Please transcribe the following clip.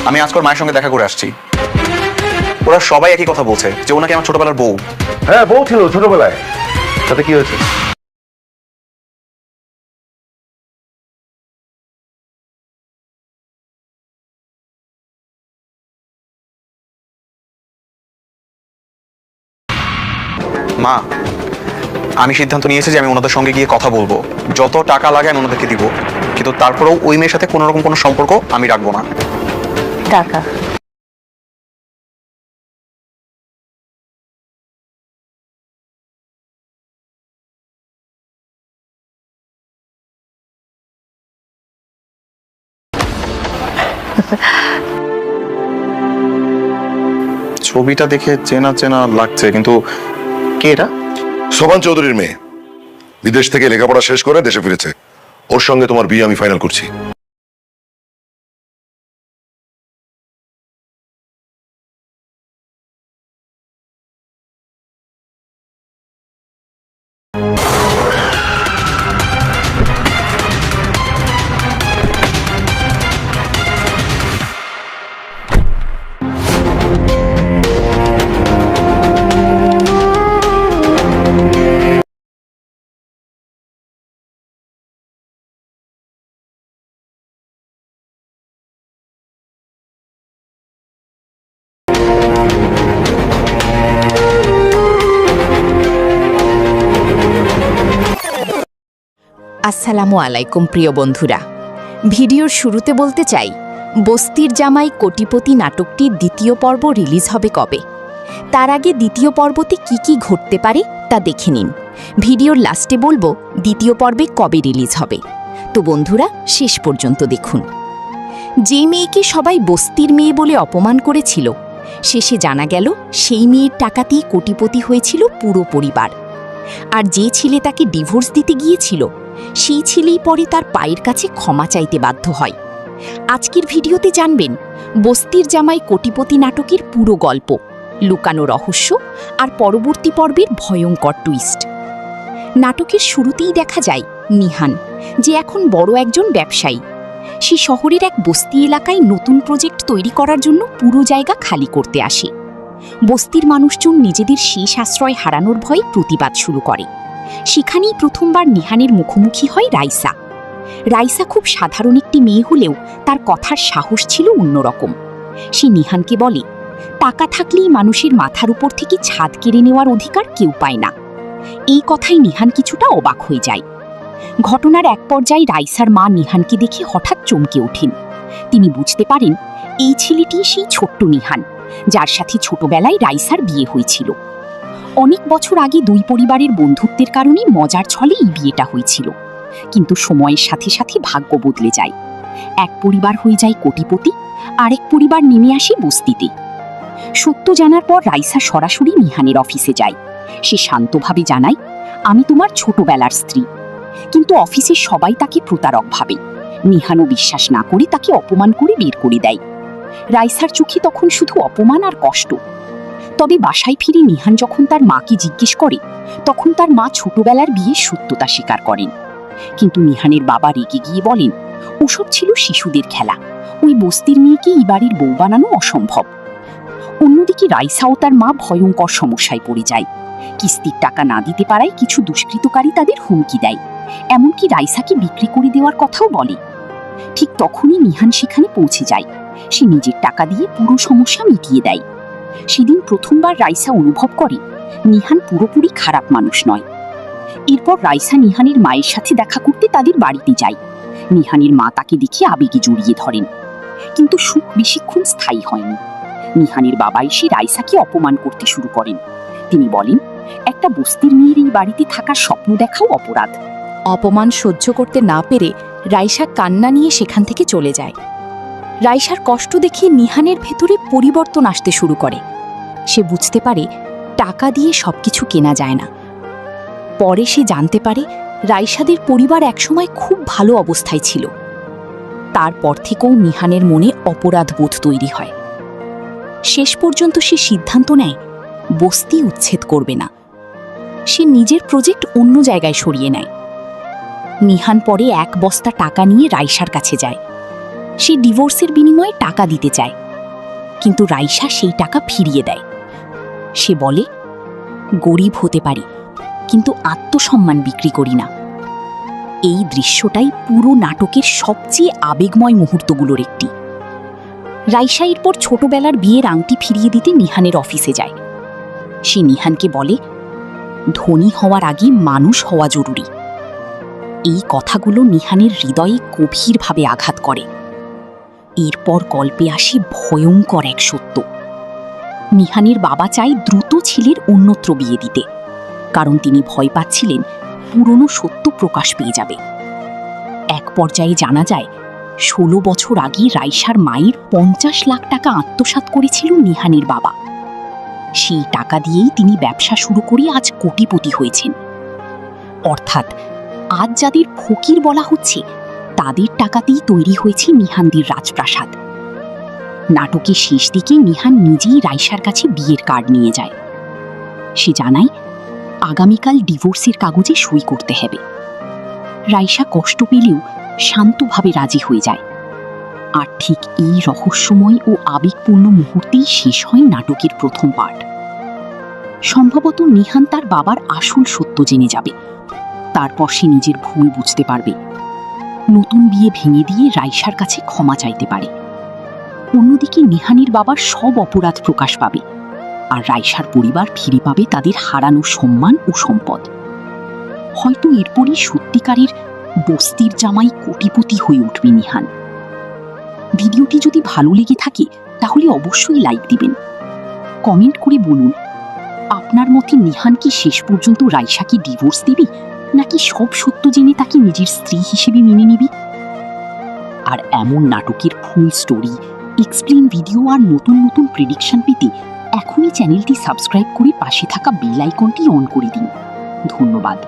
আমি আজকে ওর মায়ের সঙ্গে দেখা করে আসছি। ওরা সবাই একই কথা বলছে যে ও নাকি আমার ছোটবেলার বউ। হ্যাঁ, বউ ছিল ছোটবেলায়। তাতে কি হয়েছে? মা, আমি সিদ্ধান্ত নিয়েছি যে আমি ওনাদের সঙ্গে গিয়ে কথা বলবো। যত টাকা লাগে আমি ওনাদেরকে দিব, কিন্তু তারপরেও ওই মেয়ের সাথে কোনো রকম কোনো সম্পর্ক আমি রাখবো না। টাকা ছবিটা দেখে চেনা চেনা লাগছে, কিন্তু কে এটা? সোভান চৌধুরীর মেয়ে, বিদেশ থেকে লেখাপড়া শেষ করে দেশে ফিরেছে। ওর সঙ্গে তোমার বিয়ে আমি ফাইনাল করছি। আসসালামু আলাইকুম প্রিয় বন্ধুরা। ভিডিওর শুরুতে বলতে চাই, বস্তির জামাই কোটিপতি নাটকটির দ্বিতীয় পর্ব রিলিজ হবে কবে। তার আগে দ্বিতীয় পর্বতে কি কি ঘটতে পারে তা দেখে নিন। ভিডিওর লাস্টে বলবো দ্বিতীয় পর্বে কবে রিলিজ হবে, তো বন্ধুরা শেষ পর্যন্ত দেখুন। যে মেয়েকে সবাই বস্তির মেয়ে বলে অপমান করেছিল, শেষে জানা গেল সেই মেয়ের টাকাতেই কোটিপতি হয়েছিল পুরো পরিবার। আর যে ছেলে তাকে ডিভোর্স দিতে গিয়েছিল, সেই ছেলেই পরে তার পায়ের কাছে ক্ষমা চাইতে বাধ্য হয়। আজকের ভিডিওতে জানবেন বস্তির জামাই কোটিপতি নাটকের পুরো গল্প, লুকানো রহস্য আর পরবর্তী পর্বের ভয়ঙ্কর টুইস্ট। নাটকের শুরুতেই দেখা যায় নিহান, যে এখন বড় একজন ব্যবসায়ী। সে শহরের এক বস্তি এলাকায় নতুন প্রজেক্ট তৈরি করার জন্য পুরো জায়গা খালি করতে আসে। বস্তির মানুষজন নিজেদের শেষ আশ্রয় হারানোর ভয়ে প্রতিবাদ শুরু করে। সেখানেই প্রথমবার নিহানের মুখোমুখি হয় রাইসা। রাইসা খুব সাধারণ একটি মেয়ে হলেও তার কথার সাহস ছিল অন্যরকম। সে নিহানকে বলে, টাকা থাকলেই মানুষের মাথার উপর থেকে ছাদ কেড়ে নেওয়ার অধিকার কেউ পায় না। এই কথায় নিহান কিছুটা অবাক হয়ে যায়। ঘটনার এক পর্যায়ে রাইসার মা নিহানকে দেখে হঠাৎ চমকে ওঠেন। তিনি বুঝতে পারেন এই ছেলেটি সেই ছোট্ট নিহান, যার সাথে ছোটবেলায় রাইসার বিয়ে হয়েছিল। অনেক বছর আগে দুই পরিবারের বন্ধুত্বের কারণে মজার ছলে এই বিয়েটা হয়েছিল, কিন্তু সময়ের সাথে সাথে ভাগ্য বদলে যায়। এক পরিবার হয়ে যায় কোটিপতি, আরেক পরিবার নেমে আসে বস্তিতে। সত্য জানার পর রাইসা সরাসরি নিহানের অফিসে যায়। সে শান্তভাবে জানায়, আমি তোমার ছোটবেলার স্ত্রী। কিন্তু অফিসের সবাই তাকে প্রতারক ভাবে। নিহানও বিশ্বাস না করে তাকে অপমান করে বের করে দেয়। রাইসার চোখে তখন শুধু অপমান আর কষ্ট। তবে বাসায় ফিরে নিহান যখন তার মাকে জিজ্ঞেস করে, তখন তার মা ছোটবেলার বিয়ের সত্যতা স্বীকার করেন। কিন্তু নিহানের বাবা রেগে গিয়ে বলেন, ওসব ছিল শিশুদের খেলা, ওই বস্তির মেয়েকে এই বাড়ির বউ বানানো অসম্ভব। অন্যদিকে রাইসা ও তার মা ভয়ঙ্কর সমস্যায় পড়ে যায়। কিস্তির টাকা না দিতে পারায় কিছু দুষ্কৃতকারী তাদের হুমকি দেয়, এমনকি রাইসাকে বিক্রি করে দেওয়ার কথাও বলে। ঠিক তখনই নিহান সেখানে পৌঁছে যায়। সে নিজের টাকা দিয়ে পুরো সমস্যা মিটিয়ে দেয়। সেদিন প্রথমবার রাইসা অনুভব করে নিহান পুরোপুরি খারাপ মানুষ নয়। এরপর রাইসা নিহানের মায়ের সাথে দেখা করতে তাদের বাড়িতে যায়। নিহানের মা তাকে দেখে আবেগে জড়িয়ে ধরেন, কিন্তু সুখ বেশিক্ষণ স্থায়ী হয়নি। নিহানের বাবা এসে রাইসাকে অপমান করতে শুরু করেন। তিনি বলেন, একটা বস্তির মেয়ের এই বাড়িতে থাকার স্বপ্ন দেখাও অপরাধ। অপমান সহ্য করতে না পেরে রাইসা কান্না নিয়ে সেখান থেকে চলে যায়। রাইসার কষ্ট দেখে নিহানের ভেতরে পরিবর্তন আসতে শুরু করে। সে বুঝতে পারে টাকা দিয়ে সবকিছু কেনা যায় না। পরে সে জানতে পারে রাইসাদের পরিবার একসময় খুব ভালো অবস্থায় ছিল। তারপর থেকেও নিহানের মনে অপরাধবোধ তৈরি হয়। শেষ পর্যন্ত সে সিদ্ধান্ত নেয় বস্তি উচ্ছেদ করবে না। সে নিজের প্রজেক্ট অন্য জায়গায় সরিয়ে নেয়। নিহান পরে এক বস্তা টাকা নিয়ে রাইসার কাছে যায়। সে ডিভোর্সের বিনিময়ে টাকা দিতে চায়, কিন্তু রাইসা সেই টাকা ফিরিয়ে দেয়। সে বলে, গরিব হতে পারি, কিন্তু আত্মসম্মান বিক্রি করি না। এই দৃশ্যটাই পুরো নাটকের সবচেয়ে আবেগময় মুহূর্তগুলোর একটি। রাইসা এরপর ছোটবেলার বিয়ের আংটি ফিরিয়ে দিতে নিহানের অফিসে যায়। সে নিহানকে বলে, ধনী হওয়ার আগে মানুষ হওয়া জরুরি। এই কথাগুলো নিহানের হৃদয়ে গভীরভাবে আঘাত করে। এরপর গল্পে আসে ভয়ঙ্কর এক সত্য। নিহানের বাবা চায় দ্রুত ছেলের অন্যত্র বিয়ে দিতে, কারণ তিনি ভয় পাচ্ছিলেন পুরনো সত্য প্রকাশ পেয়ে যাবে। এক পর্যায়ে জানা যায় 16 বছর আগে রাইসার মায়ের 50 লাখ টাকা আত্মসাৎ করেছিল নিহানের বাবা। সেই টাকা দিয়েই তিনি ব্যবসা শুরু করে আজ কোটিপতি হয়েছেন। অর্থাৎ আজ যাদের ফকির বলা হচ্ছে, তাদের টাকাতেই তৈরি হয়েছে নিহানদের রাজপ্রাসাদ। নাটকের শেষ দিকে নিহান নিজেই রাইসার কাছে বিয়ের কার্ড নিয়ে যায়। সে জানায় আগামীকাল ডিভোর্সের কাগজে সই করতে হবে। রাইসা কষ্ট পেলেও শান্তভাবে রাজি হয়ে যায়। আর ঠিক এই রহস্যময় ও আবেগপূর্ণ মুহূর্তেই শেষ হয় নাটকের প্রথম পার্ট। সম্ভবত নিহান তার বাবার আসল সত্য জেনে যাবে। তারপর সে নিজের ভুল বুঝতে পারবে, নতুন বিয়ে ভেঙে দিয়ে রাইসার কাছে ক্ষমা চাইতে পারে। অন্যদিকে নিহানের বাবার সব অপরাধ প্রকাশ পাবে, আর রাইসার পরিবার ফিরে পাবে তাদের হারানো সম্মান ও সম্পদ। হয়তো এরপরই সত্যিকারের বস্তির জামাই কোটিপতি হয়ে উঠবে নিহান। ভিডিওটি যদি ভালো লেগে থাকে তাহলে অবশ্যই লাইক দিবেন। কমেন্ট করে বলুন, আপনার মতে নিহান কি শেষ পর্যন্ত রাইসাকে ডিভোর্স দেবে, নাকি সব সত্য জেনে তাকে নিজের স্ত্রী হিসেবে মেনে নেবে? আর এমন নাটকের ফুল স্টোরি, এক্সপ্লেন ভিডিও আর নতুন নতুন প্রেডিকশন পেতে এখনই চ্যানেলটি সাবস্ক্রাইব করে পাশে থাকা বেল আইকনটি অন করে দিন। ধন্যবাদ।